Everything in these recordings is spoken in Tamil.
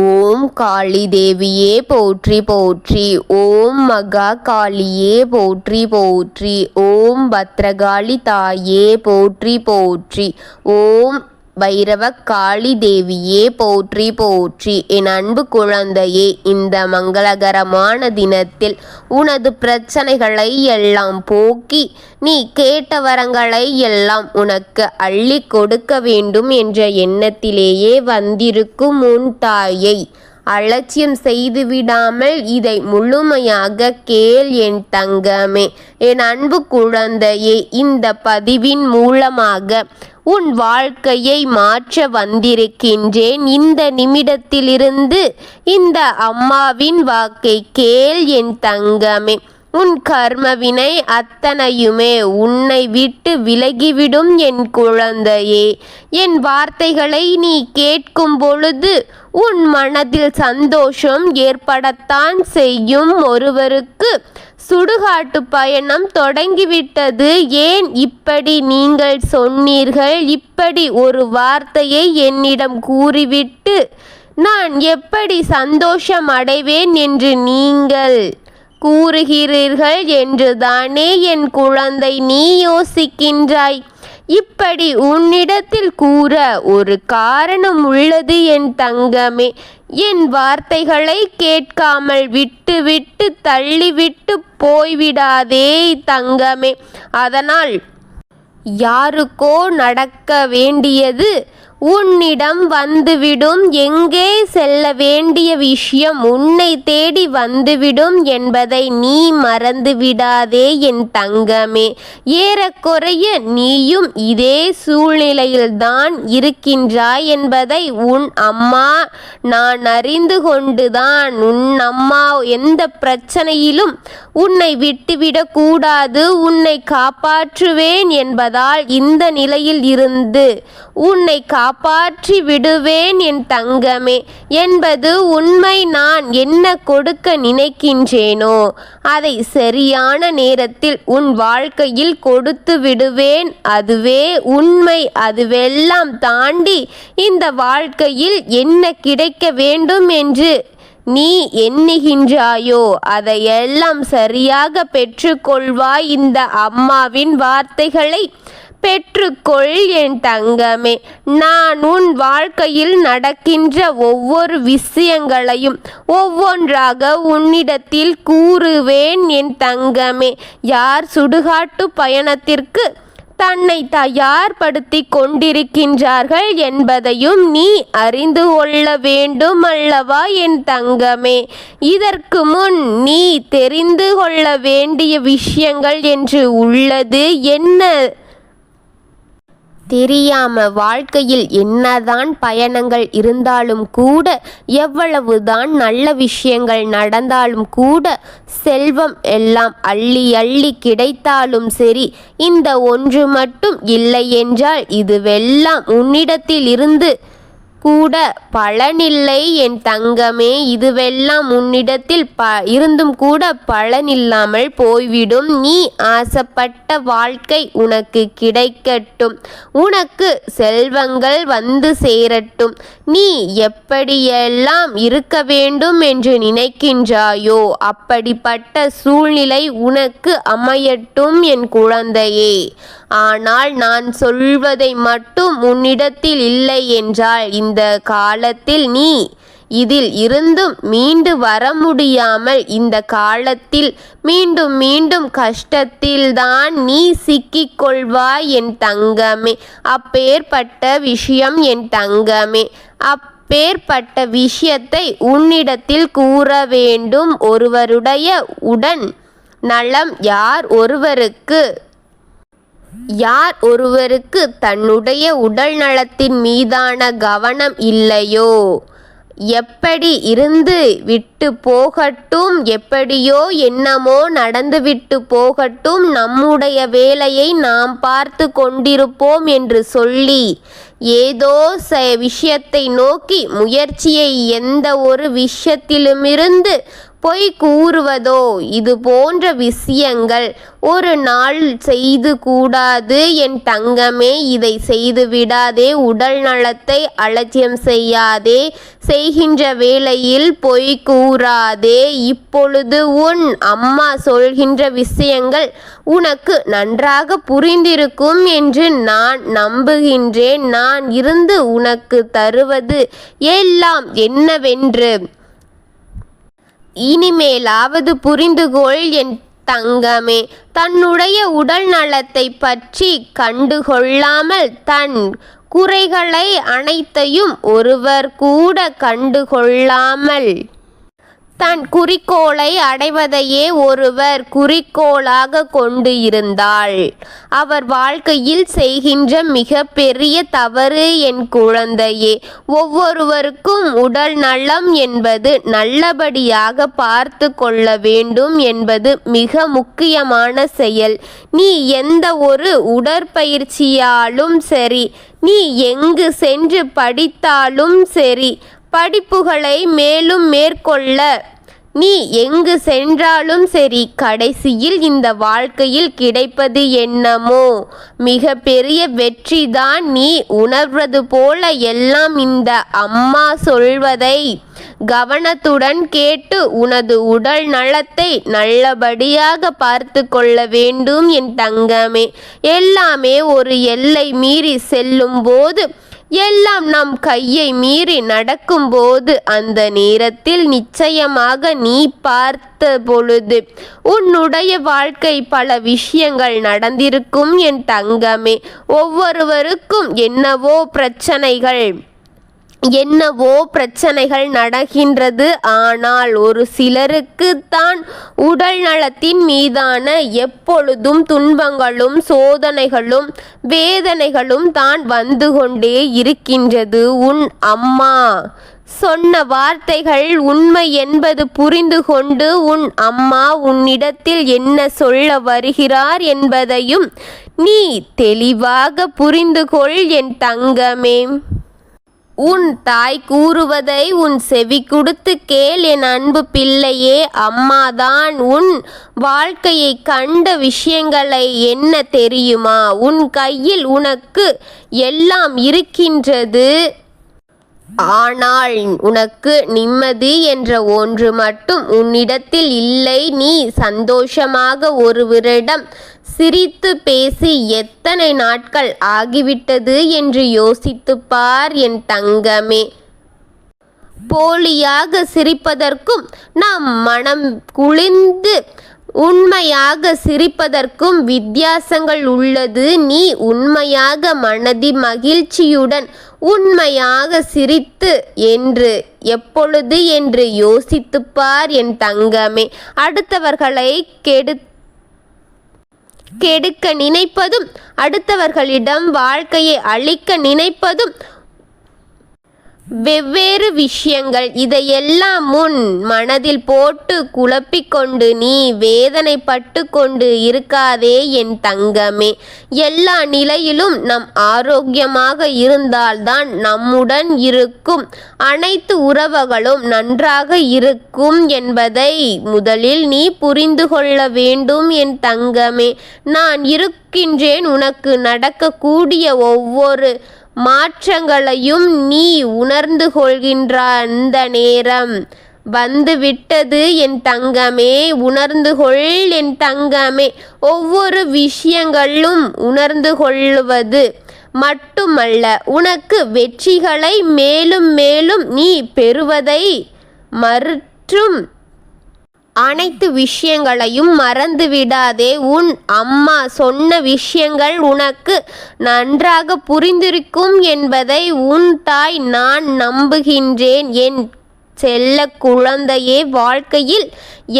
ஓம் காளி தேவியே போற்றி போற்றி. ஓம் மகா காளியே போற்றி போற்றி. ஓம் பத்ரகாளி தாயே போற்றி போற்றி. ஓம் பைரவ காளி தேவியே போற்றி போற்றி. என் அன்பு குழந்தையே, இந்த மங்களகரமான தினத்தில் உனது பிரச்சனைகளை எல்லாம் போக்கி நீ கேட்ட வரங்களை எல்லாம் உனக்கு அள்ளி கொடுக்க வேண்டும் என்ற எண்ணத்திலேயே வந்திருக்கும் உன் தாயை அலட்சியம் செய்து விடாமல் இதை முழுமையாக கேள் என் தங்கமே. என் அன்பு குழந்தையே, இந்த பதிவின் மூலமாக உன் வாழ்க்கையை மாற்ற வந்திருக்கின்றேன். இந்த நிமிடத்திலிருந்து இந்த அம்மாவின் வாக்கை கேள் என் தங்கமே. உன் கர்மவினை அத்தனையுமே உன்னை விட்டு விலகிவிடும் என் குழந்தையே. என் வார்த்தைகளை நீ கேட்கும் பொழுது உன் மனதில் சந்தோஷம் ஏற்படத்தான் செய்யும். ஒருவருக்கு சுடுகாட்டு பயணம் தொடங்கிவிட்டது. ஏன் இப்படி நீங்கள் சொன்னீர்கள்? இப்படி ஒரு வார்த்தையை என்னிடம் கூறிவிட்டு நான் எப்படி சந்தோஷம் அடைவேன் என்று நீங்கள் கூறுகிறீர்கள் என்றுதானே என் குழந்தை நீ யோசிக்கின்றாய். இப்படி உன்னிடத்தில் கூற ஒரு காரணம் உள்ளது என் தங்கமே. என் வார்த்தைகளை கேட்காமல் விட்டு தள்ளிவிட்டு போய்விடாதே தங்கமே. அதனால் யாருக்கோ நடக்க வேண்டியது உன்னிடம் வந்துவிடும். எங்கே செல்ல வேண்டிய விஷயம் உன்னை தேடி வந்துவிடும் என்பதை நீ மறந்து விடாதே என் தங்கமே. ஏறக்குறைய நீயும் இதே சூழ்நிலையில்தான் இருக்கின்றாய் என்பதை உன் அம்மா நான் அறிந்து கொண்டுதான் உன் அம்மா எந்த பிரச்சனையிலும் உன்னை விட்டுவிடக் கூடாது, உன்னை காப்பாற்றுவேன் என்பதால் இந்த நிலையில் இருந்து உன்னை காப்பாற்றி விடுவேன் என் தங்கமே என்பது உண்மை. நான் என்ன கொடுக்க நினைக்கின்றேனோ அதை சரியான நேரத்தில் உன் வாழ்க்கையில் கொடுத்து விடுவேன். அதுவே உண்மை. அதுவெல்லாம் தாண்டி இந்த வாழ்க்கையில் என்ன கிடைக்க வேண்டும் என்று நீ எண்ணுகின்றாயோ அதையெல்லாம் சரியாக பெற்றுக்கொள்வாய். இந்த அம்மாவின் வார்த்தைகளை பெற்றுக்கொள் என் தங்கமே. நான் உன் வாழ்க்கையில் நடக்கின்ற ஒவ்வொரு விஷயங்களையும் ஒவ்வொன்றாக உன்னிடத்தில் கூறுவேன் என் தங்கமே. யார் சுடுகாட்டு பயணத்திற்கு தன்னை தயார்படுத்தி கொண்டிருக்கின்றார்கள் என்பதையும் நீ அறிந்து கொள்ள வேண்டும் அல்லவா என் தங்கமே. இதற்கு முன் நீ தெரிந்து கொள்ள வேண்டிய விஷயங்கள் என்று உள்ளது. என்ன தெரியாம வாழ்க்கையில் என்னதான் பயணங்கள் இருந்தாலும் கூட, எவ்வளவுதான் நல்ல விஷயங்கள் நடந்தாலும் கூட, செல்வம் எல்லாம் அள்ளி அள்ளி கிடைத்தாலும் சரி, இந்த ஒன்று மட்டும் இல்லை என்றால் இதுவெல்லாம் உன்னிடத்தில் இருந்து கூட பலனில்லை என் தங்கமே. இதுவெல்லாம் உன்னிடத்தில் இருந்தும் கூட பலனில்லாமல் போய்விடும். நீ ஆசைப்பட்ட வாழ்க்கை உனக்கு கிடைக்கட்டும். உனக்கு செல்வங்கள் வந்து சேரட்டும். நீ எப்படியெல்லாம் இருக்க வேண்டும் என்று நினைக்கின்றாயோ அப்படிப்பட்ட சூழ்நிலை உனக்கு அமையட்டும் என் குழந்தையே. ஆனால் நான் சொல்வதை மட்டும் உன்னிடத்தில் இல்லை என்றால் இந்த காலத்தில் நீ இதில் இருந்தும் மீண்டு வர முடியாமல் இந்த காலத்தில் மீண்டும் மீண்டும் கஷ்டத்தில்தான் நீ சிக்கிக்கொள்வாய் என் தங்கமே. அப்பேற்பட்ட விஷயம் என் தங்கமே. அப்பேற்பட்ட விஷயத்தை உன்னிடத்தில் கூற வேண்டும். ஒருவருடைய உடன் நலம் யார் ஒருவருக்கு தன்னுடைய உடல் நலத்தின் மீதான கவனம் இல்லையோ, எப்படி இருந்து விட்டு போகட்டும், எப்படியோ என்னமோ நடந்து விட்டு போகட்டும், நம்முடைய வேலையை நாம் பார்த்து கொண்டிருப்போம் என்று சொல்லி ஏதோ விஷயத்தை நோக்கி முயற்சியை எந்த ஒரு விஷயத்திலுமிருந்து பொய் கூறுவதோ இது போன்ற விஷயங்கள் ஒரு நாள் செய்து கூடாது. என் தங்கமே, இதை செய்து விடாதே. உடல் நலத்தை அலட்சியம் செய்யாதே. செய்கின்ற வேளையில் பொய் கூறாதே. இப்பொழுது உன் அம்மா சொல்கின்ற விஷயங்கள் உனக்கு நன்றாக புரிந்திருக்கும் என்று நான் நம்புகின்றேன். நான் இருந்து உனக்கு தருவது எல்லாம் என்னவென்று இனிமேலாவது புரிந்துகொள் என் தங்கமே. தன்னுடைய உடல் நலத்தை பற்றி கண்டுகொள்ளாமல் தன் குறைகளை அனைத்தையும் ஒருவர் கூட கண்டுகொள்ளாமல் தன் குறிக்கோளை அடைவதையே ஒருவர் குறிக்கோளாக கொண்டு இருந்தாள் அவர் வாழ்க்கையில் செய்கின்ற மிக பெரிய தவறு என் குழந்தையே. ஒவ்வொருவருக்கும் உடல் நலம் என்பது நல்லபடியாக பார்த்து கொள்ள வேண்டும் என்பது மிக முக்கியமான செயல். நீ எந்த ஒரு உடற்பயிற்சியாலும் சரி, நீ எங்கு சென்று படித்தாலும் சரி, படிப்புகளை மேலும் மேற்கொள்ள நீ எங்கு சென்றாலும் சரி, கடைசியில் இந்த வாழ்க்கையில் கிடைப்பது என்னமோ மிக பெரிய வெற்றிதான். நீ உணர்வது போல எல்லாம் இந்த அம்மா சொல்வதை கவனத்துடன் கேட்டு உனது உடல் நலத்தை நல்லபடியாக பார்த்து கொள்ள வேண்டும் என் தங்கமே. எல்லாமே ஒரு எல்லை மீறி செல்லும் போது, எல்லாம் நம் கையை மீறி நடக்கும்போது, அந்த நேரத்தில் நிச்சயமாக நீ பார்த்த பொழுது உன்னுடைய வாழ்க்கை பல விஷயங்கள் நடந்திருக்கும் என் தங்கமே. ஒவ்வொருவருக்கும் என்னவோ பிரச்சனைகள் நடக்கின்றது. ஆனால் ஒரு சிலருக்கு தான் உடல் நலத்தின் மீதான எப்பொழுதும் துன்பங்களும் சோதனைகளும் வேதனைகளும் தான் வந்து கொண்டே இருக்கின்றது. உன் அம்மா சொன்ன வார்த்தைகள் உண்மை என்பது புரிந்து கொண்டு உன் அம்மா உன்னிடத்தில் என்ன சொல்ல வருகிறார் என்பதையும் நீ தெளிவாக புரிந்து கொள் என் தங்கமே. உன் தாய் கூறுவதை உன் செவி கொடுத்து கேள் என் அன்பு பிள்ளையே. அம்மாதான் உன் வாழ்க்கையை கண்ட விஷயங்களை என்ன தெரியுமா? உன் கையில் உனக்கு எல்லாம் இருக்கின்றது. ஆனால் உனக்கு நிம்மதி என்ற ஒன்று மட்டும் உன்னிடத்தில் இல்லை. நீ சந்தோஷமாக ஒருவரிடம் சிரித்து பேசி எத்தனை நாட்கள் ஆகிவிட்டது என்று யோசித்துப் பார் என் தங்கமே. போலியாக சிரிப்பதற்கும் நம் மனம் குளிர்ந்து உண்மையாக சிரிப்பதற்கும் வித்தியாசங்கள் உள்ளது. நீ உண்மையாக மனதி மகிழ்ச்சியுடன் உண்மையாக சிரித்து என்று எப்பொழுது என்று யோசித்துப் பார் என் தங்கமே. அடுத்தவர்களை கெடுக்க நினைப்பதும் அடுத்தவர்களிடம் வாழ்க்கையை அழிக்க நினைப்பதும் வெவ்வேறு விஷயங்கள். இதையெல்லாம் உன் மனதில் போட்டு குழப்பிக்கொண்டு நீ வேதனைப்பட்டு கொண்டு இருக்காதே என் தங்கமே. எல்லா நிலையிலும் நம் ஆரோக்கியமாக இருந்தால்தான் நம்முடன் இருக்கும் அனைத்து உறவுகளும் நன்றாக இருக்கும் என்பதை முதலில் நீ புரிந்து கொள்ள வேண்டும் என் தங்கமே. நான் இருக்கின்றேன். உனக்கு நடக்கக்கூடிய ஒவ்வொரு மாற்றங்களையும் நீ உணர்ந்து கொள்கின்ற அந்த நேரம் வந்து விட்டது என் தங்கமே. உணர்ந்து கொள் என் தங்கமே. ஒவ்வொரு விஷயங்களும் உணர்ந்து கொள்வது மட்டுமல்ல, உனக்கு வெற்றிகளை மேலும் மேலும் நீ பெறுவதை மற்றும் அனைத்து விஷயங்களையும் மறந்து விடாதே. உன் அம்மா சொன்ன விஷயங்கள் உனக்கு நன்றாக புரிந்திருக்கும் என்பதை உன் தாய் நான் நம்புகின்றேன் என் செல்ல குழந்தையே. வாழ்க்கையில்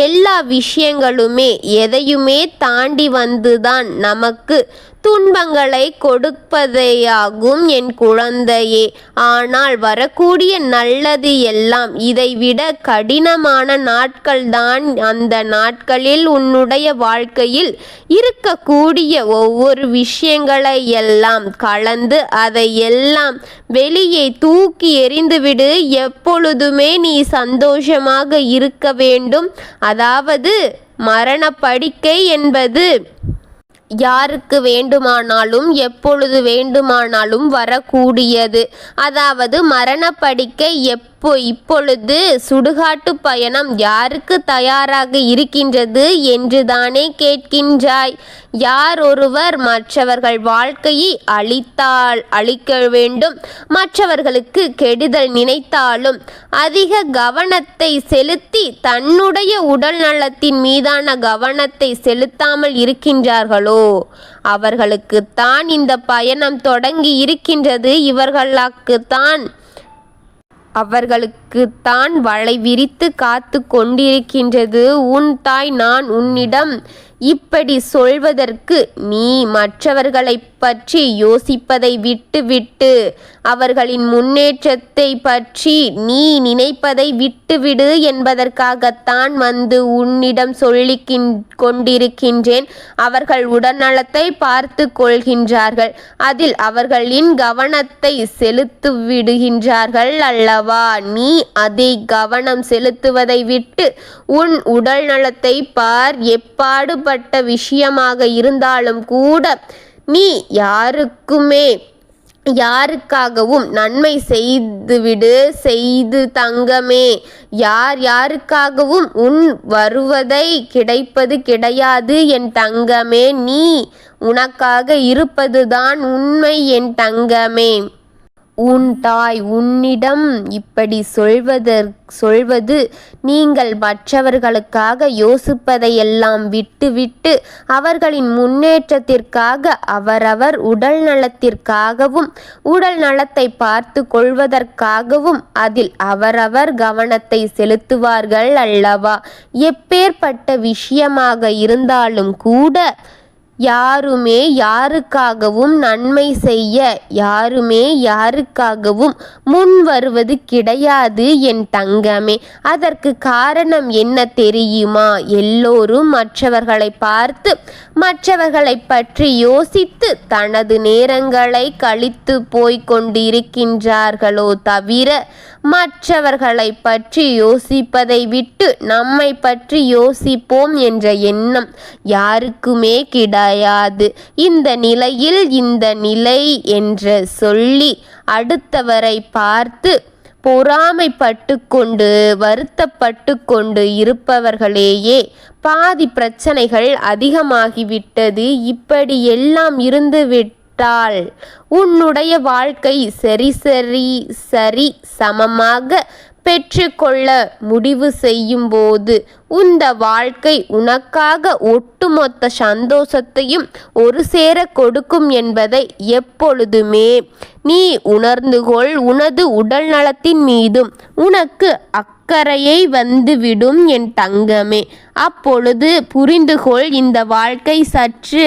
எல்லா விஷயங்களுமே எதையுமே தாண்டி வந்துதான் நமக்கு துன்பங்களை கொடுப்பதேயாகும் என் குழந்தையே. ஆனால் வரக்கூடிய நல்லது எல்லாம் இதைவிட கடினமான நாட்கள்தான். அந்த நாட்களில் உன்னுடைய வாழ்க்கையில் இருக்கக்கூடிய ஒவ்வொரு விஷயங்களை எல்லாம் கலந்து அதை எல்லாம் வெளியே தூக்கி எறிந்துவிடு. எப்பொழுதுமே நீ சந்தோஷமாக இருக்க வேண்டும். அதாவது மரண படுக்கை என்பது யாருக்கு வேண்டுமானாலும் எப்பொழுது வேண்டுமானாலும் வரக்கூடியது. அதாவது மரணப்படுக்கை இப்பொழுது சுடுகாட்டு பயணம் யாருக்கு தயாராக இருக்கின்றது என்று தானே கேட்கின்றாய். யார் ஒருவர் மற்றவர்கள் வாழ்க்கையை அழிக்க வேண்டும், மற்றவர்களுக்கு கெடுதல் நினைத்தாலும் அதிக கவனத்தை செலுத்தி தன்னுடைய உடல் நலத்தின் மீதான கவனத்தை செலுத்தாமல் இருக்கின்றார்களோ அவர்களுக்குத்தான் இந்த பயணம் தொடங்கி இருக்கின்றது. அவர்களுக்குத்தான் வலை விரித்து காத்து கொண்டிருக்கின்றது. உன் தாய் நான் உன்னிடம் இப்படி சொல்வதற்கு நீ மற்றவர்களை பற்றி யோசிப்பதை விட்டுவிட்டு அவர்களின் முன்னேற்றத்தை பற்றி நீ நினைப்பதை விட்டுவிடு என்பதற்காகத்தான் வந்து உன்னிடம் சொல்லி கொண்டிருக்கின்றேன். அவர்கள் உடல்நலத்தை பார்த்து கொள்கின்றார்கள், அதில் அவர்களின் கவனத்தை செலுத்தி விடுகின்றார்கள் அல்லவா. நீ அதை கவனம் செலுத்துவதை விட்டு உன் உடல் நலத்தை பார். எப்பாடுபட்ட விஷயமாக இருந்தாலும் கூட நீ யாருக்காகவும் நன்மை செய்து தங்கமே. யாருக்காகவும் உன் வருவதை கிடைப்பது கிடையாது என் தங்கமே. நீ உனக்காக இருப்பதுதான் உண்மை என் தங்கமே. உன் தாய் உன்னிடம் இப்படி சொல்வது நீங்கள் மற்றவர்களுக்காக யோசிப்பதையெல்லாம் விட்டுவிட்டு அவர்களின் முன்னேற்றத்திற்காக அவரவர் உடல் நலத்திற்காகவும் உடல் நலத்தை பார்த்து கொள்வதற்காகவும் அதில் அவரவர் கவனத்தை செலுத்துவார்கள் அல்லவா. எப்பேற்பட்ட விஷயமாக இருந்தாலும் கூட யாருமே யாருக்காகவும் நன்மை செய்ய யாருக்காகவும் முன் வருவது கிடையாது என் தங்கமே. அதற்கு காரணம் என்ன தெரியுமா? எல்லோரும் மற்றவர்களை பார்த்து மற்றவர்களை பற்றி யோசித்து தனது நேரங்களை கழித்து போய்கொண்டிருக்கின்றார்களோ தவிர மற்றவர்களை பற்றி யோசிப்பதை விட்டு நம்மை பற்றி யோசிப்போம் என்ற எண்ணம் யாருக்குமே கிடையாது. இந்த நிலை என்று சொல்லி அடுத்தவரை பார்த்து பொறாமைப்பட்டு கொண்டு வருத்தப்பட்டு கொண்டு இருப்பவர்களேயே பாதி பிரச்சனைகள் அதிகமாகிவிட்டது. இப்படி எல்லாம் இருந்துவிட்டால் உன்னுடைய வாழ்க்கை சரி சமமாக பெற்றுக்கொள்ள முடிவு செய்யும் போது இந்த வாழ்க்கை உனக்காக ஒட்டுமொத்த சந்தோஷத்தையும் ஒரு சேர கொடுக்கும் என்பதை எப்பொழுதுமே நீ உணர்ந்துகொள். உனது உடல் நலத்தின் மீதும் உனக்கு அக்கறையை வந்துவிடும் என் தங்கமே. அப்பொழுது புரிந்துகொள், இந்த வாழ்க்கை சற்று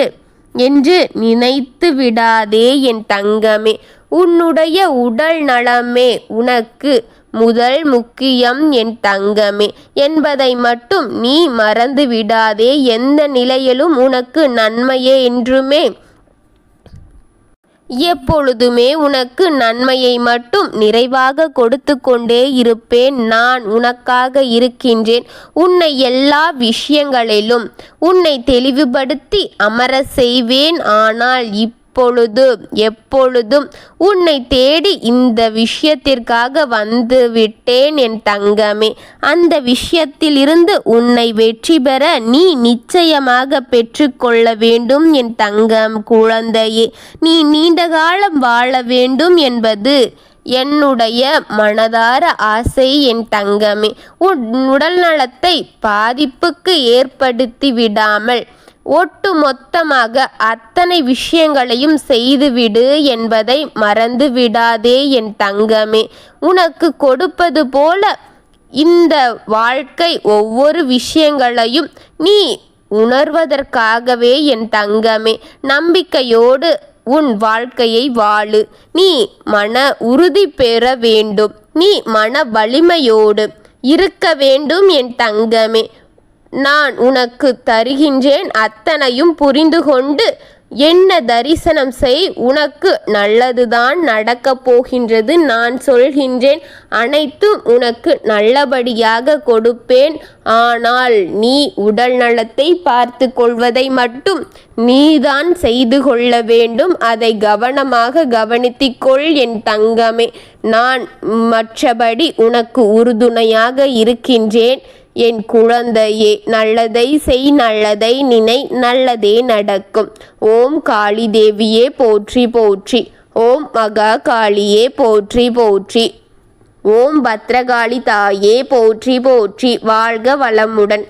என்று நினைத்து விடாதே என் தங்கமே. உன்னுடைய உடல் நலமே உனக்கு முதல் முக்கியம் என் தங்கமே என்பதை மட்டும் நீ மறந்து விடாதே. எந்த நிலையிலும் உனக்கு நன்மையே என்றுமே எப்பொழுதுமே உனக்கு நன்மையை மட்டும் நிறைவாக கொடுத்து கொண்டே இருப்பேன். நான் உனக்காக இருக்கின்றேன். உன்னை எல்லா விஷயங்களிலும் உன்னை தெளிவுபடுத்தி அமர செய்வேன். ஆனால் எப்பொழுதும் உன்னை தேடி இந்த விஷயத்திற்காக வந்து விட்டேன் என் தங்கமே. அந்த விஷயத்தில் இருந்து உன்னை வெற்றி பெற நீ நிச்சயமாக பெற்றுக்கொள்ள வேண்டும் என் தங்கம் குழந்தையே. நீ நீண்ட காலம் வாழ வேண்டும் என்பது என்னுடைய மனதார ஆசை என் தங்கமே. உன் உடல் நலத்தை பாதிப்புக்கு ஏற்படுத்தி விடாமல் ஒட்டு மொத்தமாக அத்தனை விஷயங்களையும் செய்துவிடு என்பதை மறந்து விடாதே என் தங்கமே. உனக்கு கொடுப்பது போல இந்த வாழ்க்கை ஒவ்வொரு விஷயங்களையும் நீ உணர்வதற்காகவே என் தங்கமே. நம்பிக்கையோடு உன் வாழ்க்கையை வாழு. நீ மன உறுதி பெற வேண்டும். நீ மன வலிமையோடு இருக்க வேண்டும் என் தங்கமே. நான் உனக்கு தருகின்றேன் அத்தனையும் புரிந்து கொண்டு என்ன தரிசனம் செய். உனக்கு நல்லதுதான் நடக்கப் போகின்றது. நான் சொல்கின்றேன் அனைத்தும் உனக்கு நல்லபடியாக கொடுப்பேன். ஆனால் நீ உடல் நலத்தை பார்த்து கொள்வதை மட்டும் நீதான் செய்து கொள்ள வேண்டும். அதை கவனமாக கவனித்துக்கொள் என் தங்கமே. நான் மற்றபடி உனக்கு உறுதுணையாக இருக்கின்றேன் என் குழந்தையே. நல்லதை செய், நல்லதை நினை, நல்லதே நடக்கும். ஓம் காளி தேவியே போற்றி போற்றி. ஓம் மகா காளியே போற்றி போற்றி. ஓம் பத்ரகாளி தாயே போற்றி போற்றி. வாழ்க வளமுடன்.